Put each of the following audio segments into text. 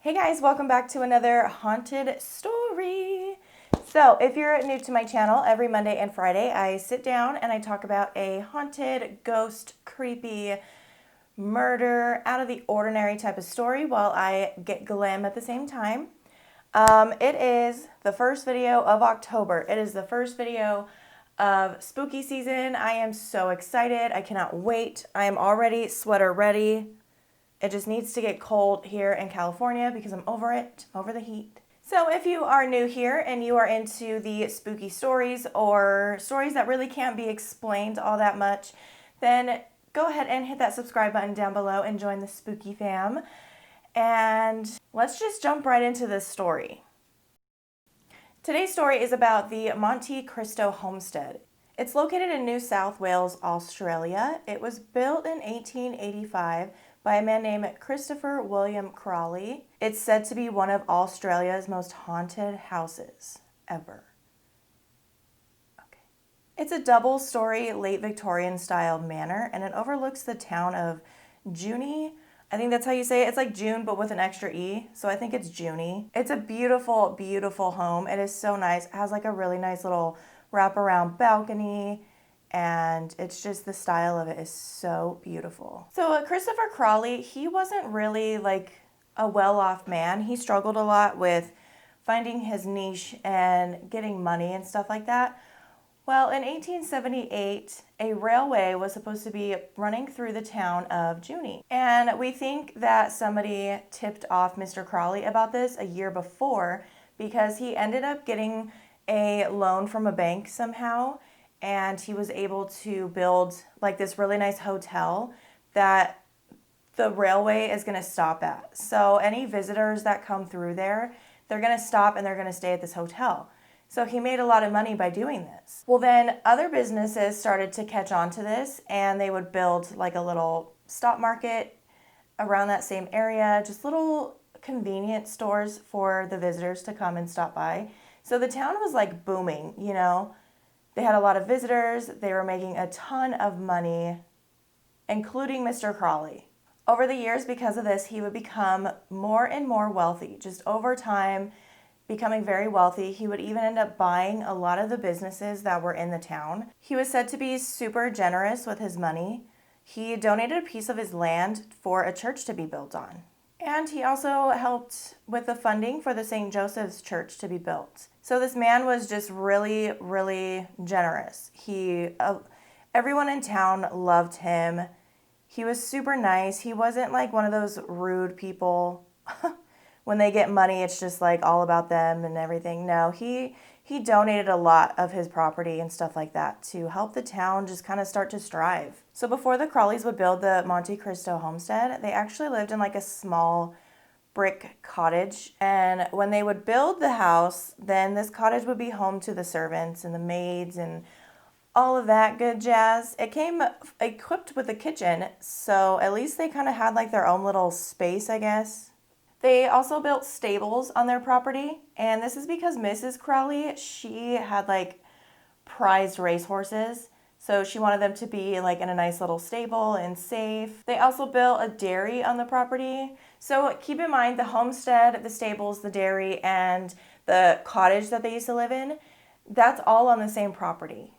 Hey guys, welcome back to another haunted story. So if you're new to my channel, every Monday and Friday I sit down and I talk about a haunted, ghost, creepy, murder, out of the ordinary type of story while I get glam at the same time. It is the first video of October. It is the first video of spooky season. I am so excited. I cannot wait. I am already sweater ready. It just needs to get cold here in California because I'm over it, over the heat. So if you are new here and you are into the spooky stories or stories that really can't be explained all that much, then go ahead and hit that subscribe button down below and join the spooky fam. And let's just jump right into this story. Today's story is about the Monte Cristo Homestead. It's located in New South Wales, Australia. It was built in 1885 by a man named Christopher William Crawley. It's said to be one of Australia's most haunted houses ever. Okay. It's a double-story late Victorian style manor and it overlooks the town of Junee. I think that's how you say it. It's like June but with an extra E, so I think it's Junee. It's a beautiful, beautiful home. It is so nice. It has like a really nice little wraparound balcony. And it's just the style of it is so beautiful. So Christopher Crawley, he wasn't really like a well-off man. He struggled a lot with finding his niche and getting money and stuff like that. Well, in 1878, a railway was supposed to be running through the town of Junee. And we think that somebody tipped off Mr. Crawley about this a year before because he ended up getting a loan from a bank somehow. And he was able to build like this really nice hotel that the railway is going to stop at. So any visitors that come through there, they're going to stop and they're going to stay at this hotel. So he made a lot of money by doing this. Well, then other businesses started to catch on to this and they would build like a little stock market around that same area, just little convenience stores for the visitors to come and stop by. So the town was like booming, you know. They had a lot of visitors. They were making a ton of money, including Mr. Crawley. Over the years, because of this, he would become more and more wealthy. Just over time, becoming very wealthy. He would even end up buying a lot of the businesses that were in the town. He was said to be super generous with his money. He donated a piece of his land for a church to be built on. And he also helped with the funding for the St. Joseph's Church to be built. So this man was just really, really generous. Everyone in town loved him. He was super nice. He wasn't like one of those rude people. When they get money, it's just like all about them and everything. No, he donated a lot of his property and stuff like that to help the town just kind of start to strive. So before the Crawleys would build the Monte Cristo homestead, they actually lived in like a small brick cottage. And when they would build the house, then this cottage would be home to the servants and the maids and all of that good jazz. It came equipped with a kitchen, so at least they kind of had like their own little space, I guess. They also built stables on their property, and this is because Mrs. Crawley, she had like prized racehorses, so she wanted them to be like in a nice little stable and safe. They also built a dairy on the property. So keep in mind the homestead, the stables, the dairy, and the cottage that they used to live in, that's all on the same property.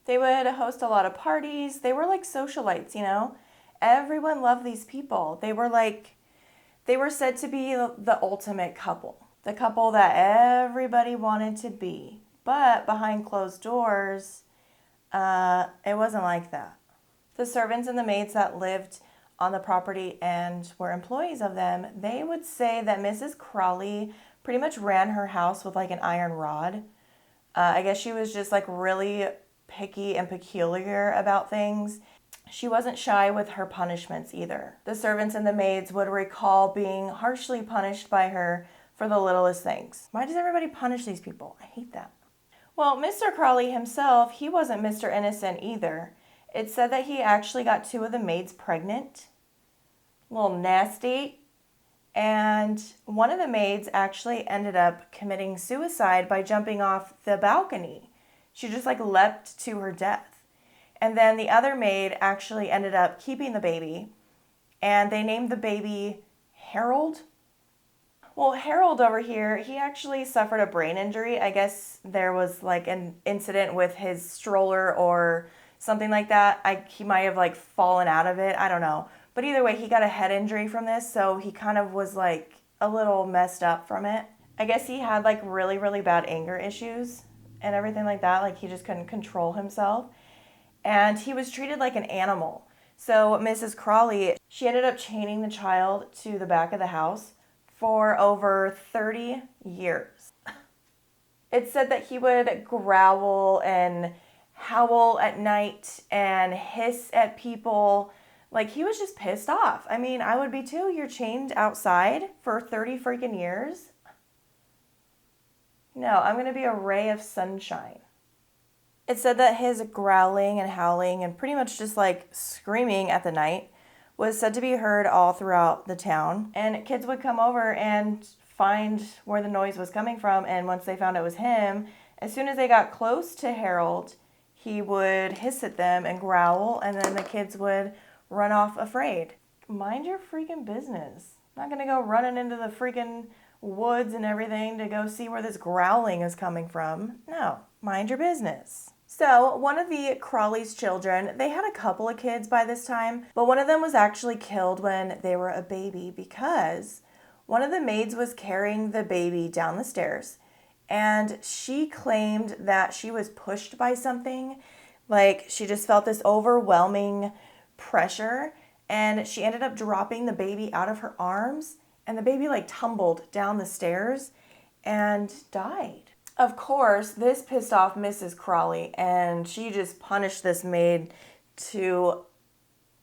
They would host a lot of parties. They were like socialites, you know? Everyone loved these people. They were said to be the ultimate couple. The couple that everybody wanted to be. But behind closed doors, it wasn't like that. The servants and the maids that lived on the property and were employees of them, they would say that Mrs. Crawley pretty much ran her house with like an iron rod. I guess she was just like really picky and peculiar about things. She wasn't shy with her punishments either. The servants and the maids would recall being harshly punished by her for the littlest things. Why does everybody punish these people? I hate that. Well, Mr. Crawley himself, he wasn't Mr. Innocent either. It said that he actually got 2 of the maids pregnant. A little nasty. And one of the maids actually ended up committing suicide by jumping off the balcony. She just like leapt to her death. And then the other maid actually ended up keeping the baby. And they named the baby Harold. Well, Harold over here, he actually suffered a brain injury. I guess there was like an incident with his stroller or something like that. He might have like fallen out of it. I don't know. But either way, he got a head injury from this, so he kind of was like a little messed up from it. I guess he had like really, really bad anger issues and everything like that. Like he just couldn't control himself. And he was treated like an animal. So Mrs. Crawley, she ended up chaining the child to the back of the house for over 30 years. It said that he would growl and howl at night and hiss at people. Like, he was just pissed off. I mean, I would be too. You're chained outside for 30 freaking years. No, I'm going to be a ray of sunshine. It said that his growling and howling and pretty much just like screaming at the night was said to be heard all throughout the town. And kids would come over and find where the noise was coming from. And once they found it was him, as soon as they got close to Harold, he would hiss at them and growl. And then the kids would run off afraid. Mind your freaking business. I'm not going to go running into the freaking woods and everything to go see where this growling is coming from. No, mind your business. So one of the Crawley's children, they had a couple of kids by this time, but one of them was actually killed when they were a baby because one of the maids was carrying the baby down the stairs and she claimed that she was pushed by something. Like she just felt this overwhelming pressure and she ended up dropping the baby out of her arms and the baby like tumbled down the stairs and died. Of course, this pissed off Mrs. Crawley, and she just punished this maid to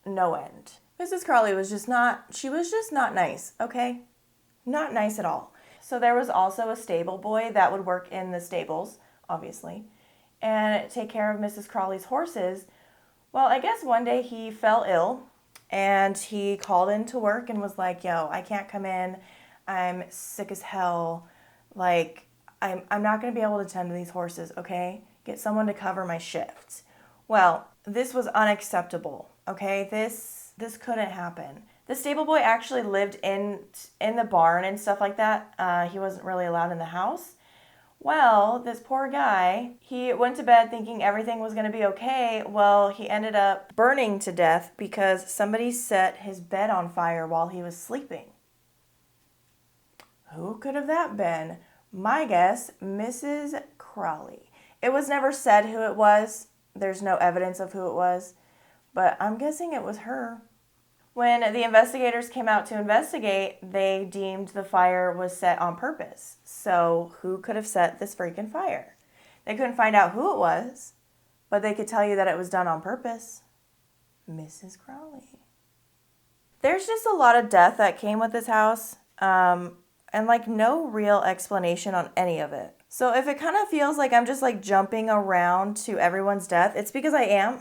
no end. Mrs. Crawley was just not nice, okay? Not nice at all. So there was also a stable boy that would work in the stables, obviously, and take care of Mrs. Crawley's horses. Well, I guess one day he fell ill, and he called into work and was like, yo, I can't come in. I'm sick as hell. Like, I'm not going to be able to tend to these horses, okay? Get someone to cover my shift. Well, this was unacceptable, okay? This couldn't happen. The stable boy actually lived in the barn and stuff like that. He wasn't really allowed in the house. Well, this poor guy, he went to bed thinking everything was going to be okay. Well, he ended up burning to death because somebody set his bed on fire while he was sleeping. Who could have that been? My guess, Mrs. Crawley. It was never said who it was. There's no evidence of who it was, but I'm guessing it was her. When the investigators came out to investigate, they deemed the fire was set on purpose. So who could have set this freaking fire? They couldn't find out who it was, but they could tell you that it was done on purpose. Mrs. Crawley. There's just a lot of death that came with this house. And like no real explanation on any of it. So if it kind of feels like I'm just like jumping around to everyone's death, it's because I am.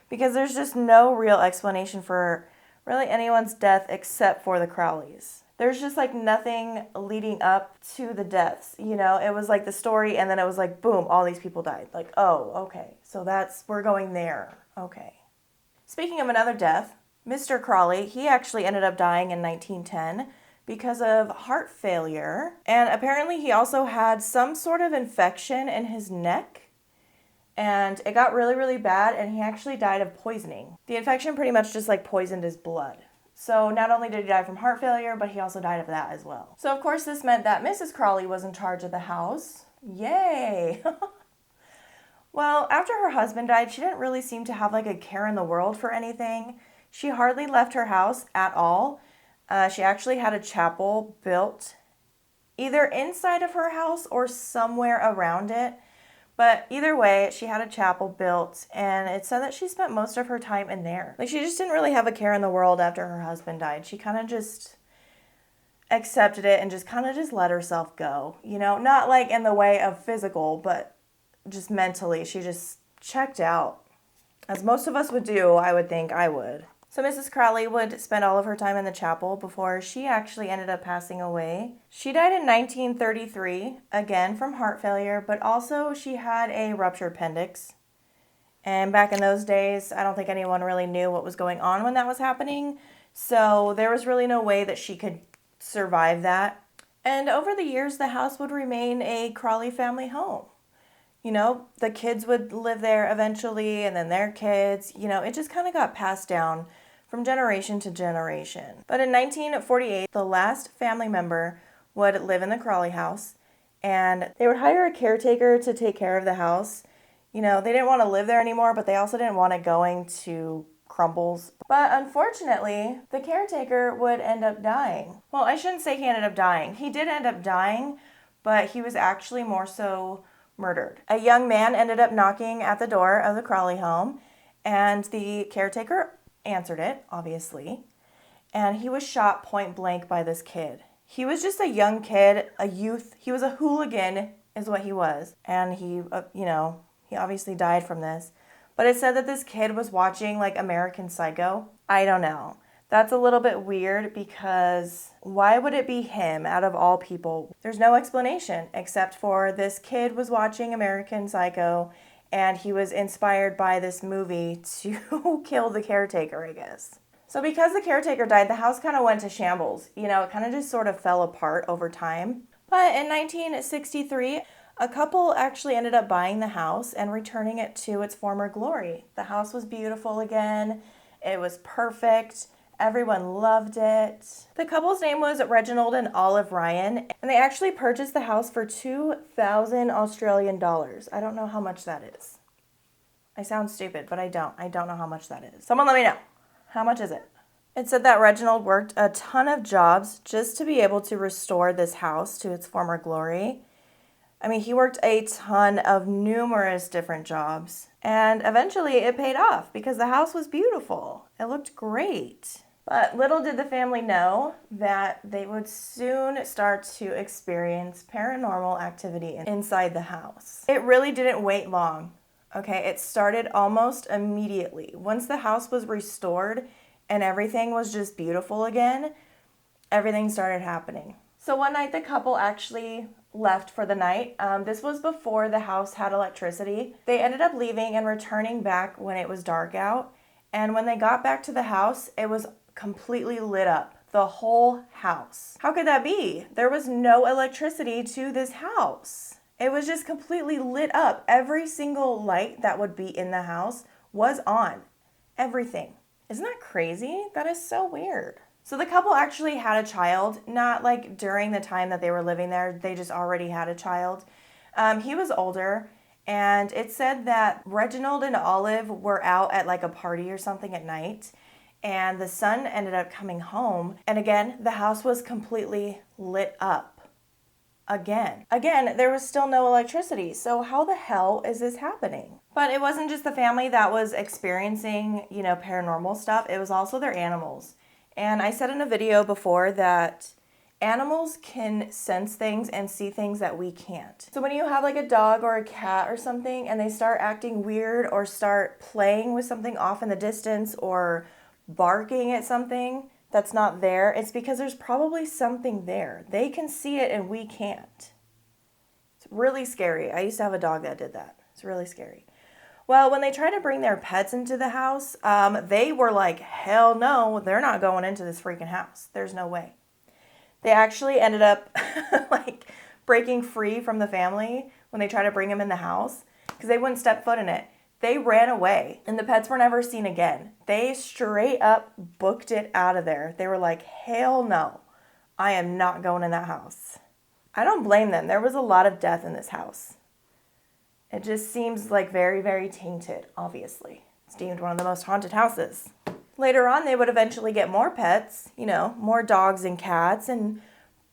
Because there's just no real explanation for really anyone's death except for the Crawleys. There's just like nothing leading up to the deaths. You know, it was like the story and then it was like, boom, all these people died. Like, oh, okay. So we're going there. Okay. Speaking of another death, Mr. Crawley, he actually ended up dying in 1910. Because of heart failure. And apparently he also had some sort of infection in his neck. And it got really, really bad and he actually died of poisoning. The infection pretty much just like poisoned his blood. So not only did he die from heart failure, but he also died of that as well. So of course this meant that Mrs. Crawley was in charge of the house. Yay! Well, after her husband died, she didn't really seem to have like a care in the world for anything. She hardly left her house at all. She actually had a chapel built either inside of her house or somewhere around it. But either way, she had a chapel built and it said that she spent most of her time in there. Like she just didn't really have a care in the world after her husband died. She kind of just accepted it and just kind of just let herself go. You know, not like in the way of physical, but just mentally. She just checked out. As most of us would do, I would think I would. So Mrs. Crawley would spend all of her time in the chapel before she actually ended up passing away. She died in 1933, again from heart failure, but also she had a ruptured appendix. And back in those days, I don't think anyone really knew what was going on when that was happening. So there was really no way that she could survive that. And over the years, the house would remain a Crawley family home. You know, the kids would live there eventually, and then their kids. You know, it just kind of got passed down from generation to generation. But in 1948, the last family member would live in the Crawley house, and they would hire a caretaker to take care of the house. You know, they didn't want to live there anymore, but they also didn't want it going to crumbles. But unfortunately, the caretaker would end up dying. Well, I shouldn't say he ended up dying. He did end up dying, but he was actually more so murdered. A young man ended up knocking at the door of the Crawley home, and the caretaker answered it, obviously, and he was shot point blank by this kid. He was just a young kid, a youth. He was a hooligan is what he was, and he obviously died from this. But it said that this kid was watching like American Psycho. I don't know. That's a little bit weird because why would it be him out of all people? There's no explanation except for this kid was watching American Psycho and he was inspired by this movie to kill the caretaker, I guess. So because the caretaker died, the house kind of went to shambles. You know, it kind of just sort of fell apart over time. But in 1963, a couple actually ended up buying the house and returning it to its former glory. The house was beautiful again. It was perfect. Everyone loved it. The couple's name was Reginald and Olive Ryan, and they actually purchased the house for 2,000 Australian dollars. I don't know how much that is. I sound stupid, but I don't know how much that is. Someone let me know. How much is it? It said that Reginald worked a ton of jobs just to be able to restore this house to its former glory. I mean, he worked a ton of numerous different jobs, and eventually it paid off because the house was beautiful. It looked great. But little did the family know that they would soon start to experience paranormal activity inside the house. It really didn't wait long. Okay, it started almost immediately. Once the house was restored and everything was just beautiful again, everything started happening. So one night the couple actually left for the night. This was before the house had electricity. They ended up leaving and returning back when it was dark out. And when they got back to the house, it was completely lit up. The whole house. How could that be? There was no electricity to this house. It was just completely lit up. Every single light that would be in the house was on. Everything. Isn't that crazy? That is so weird. So the couple actually had a child, not like during the time that they were living there. They just already had a child. He was older, and it said that Reginald and Olive were out at like a party or something at night, and the son ended up coming home, and again, the house was completely lit up. Again, there was still no electricity, so how the hell is this happening? But it wasn't just the family that was experiencing, paranormal stuff. It was also their animals. And I said in a video before that animals can sense things and see things that we can't. So when you have like a dog or a cat or something and they start acting weird or start playing with something off in the distance or barking at something that's not there, it's because there's probably something there. They can see it and we can't. It's really scary. I used to have a dog that did that. It's really scary. Well, when they tried to bring their pets into the house, they were like, hell no, they're not going into this freaking house. There's no way. They actually ended up like breaking free from the family when they tried to bring them in the house because they wouldn't step foot in it. They ran away and the pets were never seen again. They straight up booked it out of there. They were like, hell no, I am not going in that house. I don't blame them. There was a lot of death in this house. It just seems like very, very tainted, obviously. It's deemed one of the most haunted houses. Later on, they would eventually get more pets, more dogs and cats and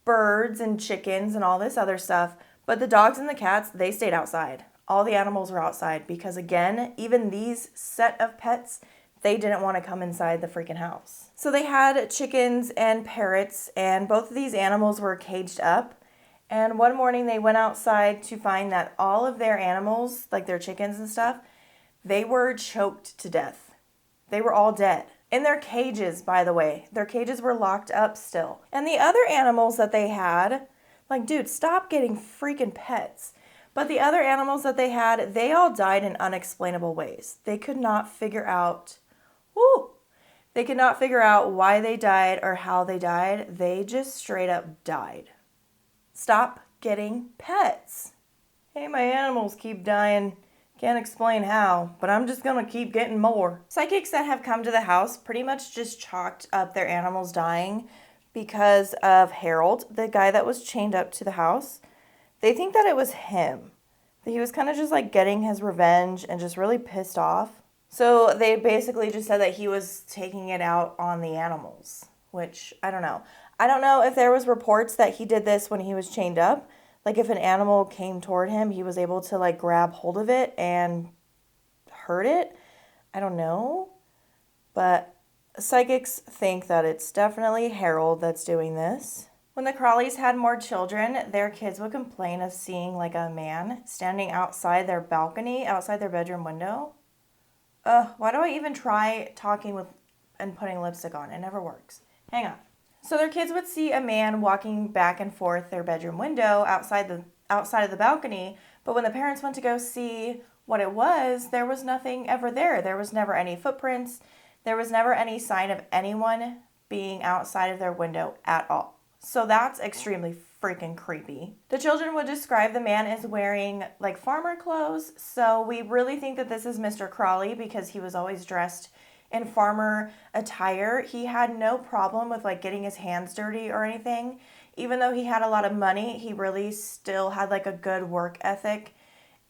birds and chickens and all this other stuff. But the dogs and the cats, they stayed outside. All the animals were outside because, again, even these set of pets, they didn't want to come inside the freaking house. So they had chickens and parrots, and both of these animals were caged up. And one morning they went outside to find that all of their animals, like their chickens and stuff, they were choked to death. They were all dead. In their cages, by the way. Their cages were locked up still. And the other animals that they had, like, dude, stop getting freaking pets. But the other animals that they had, they all died in unexplainable ways. They could not figure out, why they died or how they died. They just straight up died. Stop getting pets. Hey, my animals keep dying. Can't explain how, but I'm just gonna keep getting more. Psychics that have come to the house pretty much just chalked up their animals dying because of Harold, the guy that was chained up to the house. They think that it was him. That he was kind of just like getting his revenge and just really pissed off. So they basically just said that he was taking it out on the animals, which I don't know. I don't know if there was reports that he did this when he was chained up. Like if an animal came toward him, he was able to like grab hold of it and hurt it. I don't know. But psychics think that it's definitely Harold that's doing this. When the Crawleys had more children, their kids would complain of seeing like a man standing outside their balcony, outside their bedroom window. Why do I even try talking with and putting lipstick on? It never works. Hang on. So their kids would see a man walking back and forth their bedroom window outside of the balcony, but when the parents went to go see what it was, there was nothing ever there. There was never any footprints. There was never any sign of anyone being outside of their window at all. So that's extremely freaking creepy. The children would describe the man as wearing like farmer clothes, so we really think that this is Mr. Crawley because he was always dressed in farmer attire. He had no problem with like getting his hands dirty or anything. Even though he had a lot of money, he really still had like a good work ethic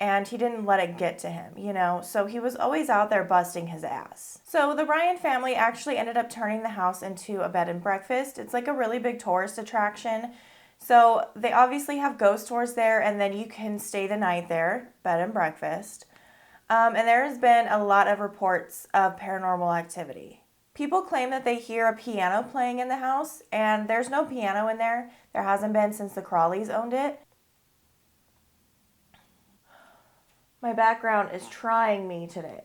and he didn't let it get to him, you know? So he was always out there busting his ass. So the Bryan family actually ended up turning the house into a bed and breakfast. It's like a really big tourist attraction. So they obviously have ghost tours there and then you can stay the night there, bed and breakfast. And there has been a lot of reports of paranormal activity. People claim that they hear a piano playing in the house, and there's no piano in there. There hasn't been since the Crawleys owned it. My background is trying me today.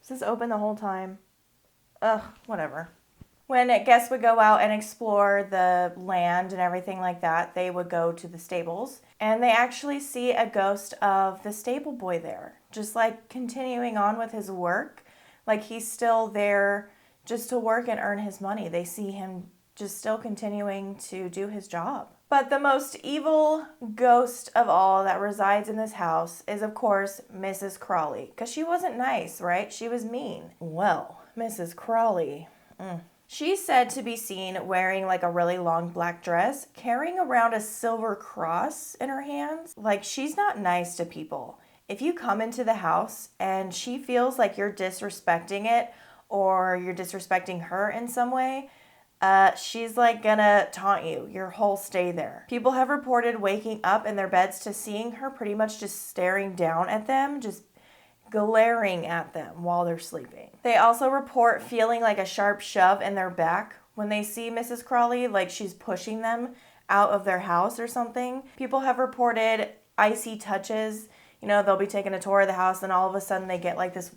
Is this open the whole time? Whatever. When guests would go out and explore the land and everything like that, they would go to the stables and they actually see a ghost of the stable boy there, just like continuing on with his work. Like he's still there just to work and earn his money. They see him just still continuing to do his job. But the most evil ghost of all that resides in this house is, of course, Mrs. Crawley. Because she wasn't nice, right? She was mean. Well, Mrs. Crawley. She's said to be seen wearing like a really long black dress, carrying around a silver cross in her hands. Like she's not nice to people. If you come into the house and she feels like you're disrespecting it or you're disrespecting her in some way, she's like gonna taunt you your whole stay there. People have reported waking up in their beds to seeing her pretty much just staring down at them, just glaring at them while they're sleeping. They also report feeling like a sharp shove in their back when they see Mrs. Crawley, like she's pushing them out of their house or something. People have reported icy touches. You know, they'll be taking a tour of the house and all of a sudden they get like this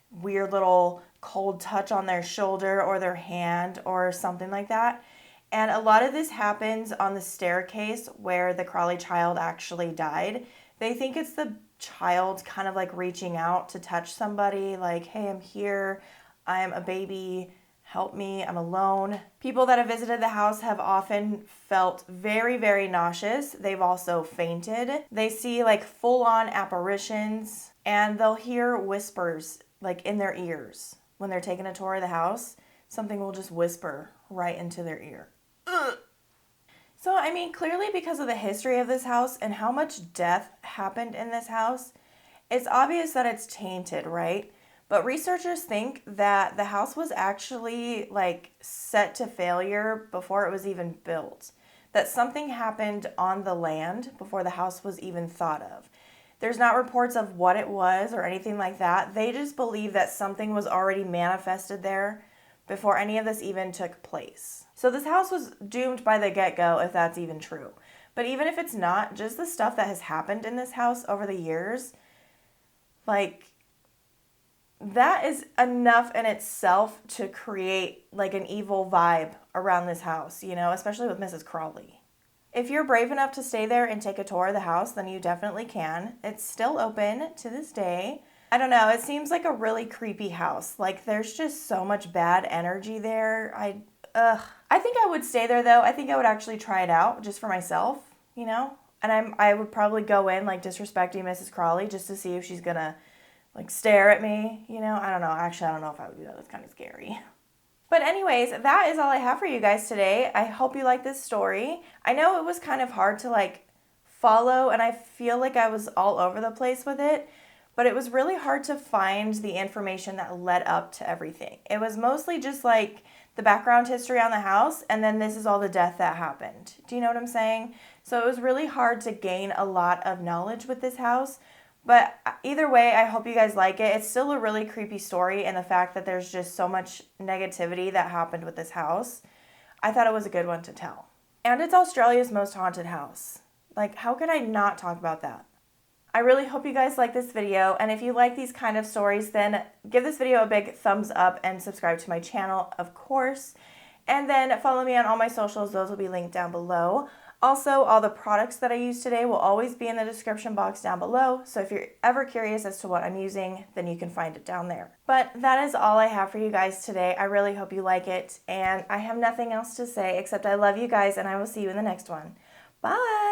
weird little cold touch on their shoulder or their hand or something like that. And a lot of this happens on the staircase where the Crawley child actually died. They think it's the child kind of like reaching out to touch somebody, like, hey, I'm here, I'm a baby, help me, I'm alone. People that have visited the house have often felt very, very nauseous. They've also fainted. They see like full-on apparitions and they'll hear whispers like in their ears. When they're taking a tour of the house, something will just whisper right into their ear. Ugh. So, I mean, clearly because of the history of this house and how much death happened in this house, it's obvious that it's tainted, right? But researchers think that the house was actually like set to failure before it was even built. That something happened on the land before the house was even thought of. There's not reports of what it was or anything like that. They just believe that something was already manifested there before any of this even took place. So this house was doomed by the get-go, if that's even true. But even if it's not, just the stuff that has happened in this house over the years, like, that is enough in itself to create like an evil vibe around this house, you know, especially with Mrs. Crawley. If you're brave enough to stay there and take a tour of the house, then you definitely can. It's still open to this day. I don't know, it seems like a really creepy house. Like, there's just so much bad energy there. I think I would stay there, though. I think I would actually try it out just for myself. you know? And I would probably go in like disrespecting Mrs. Crawley just to see if she's gonna like stare at me, you know? I don't know. Actually, I don't know if I would do that. That's kind of scary. But anyways, that is all I have for you guys today. I hope you like this story. I know it was kind of hard to like follow, and I feel like I was all over the place with it, but it was really hard to find the information that led up to everything. It was mostly just like the background history on the house, and then this is all the death that happened. Do you know what I'm saying? So it was really hard to gain a lot of knowledge with this house. But either way, I hope you guys like it. It's still a really creepy story, and the fact that there's just so much negativity that happened with this house, I thought it was a good one to tell. And it's Australia's most haunted house. Like, how could I not talk about that? I really hope you guys like this video, and if you like these kind of stories, then give this video a big thumbs up and subscribe to my channel, of course. And then follow me on all my socials. Those will be linked down below. Also, all the products that I use today will always be in the description box down below, so if you're ever curious as to what I'm using, then you can find it down there. But that is all I have for you guys today. I really hope you like it, and I have nothing else to say except I love you guys, and I will see you in the next one. Bye!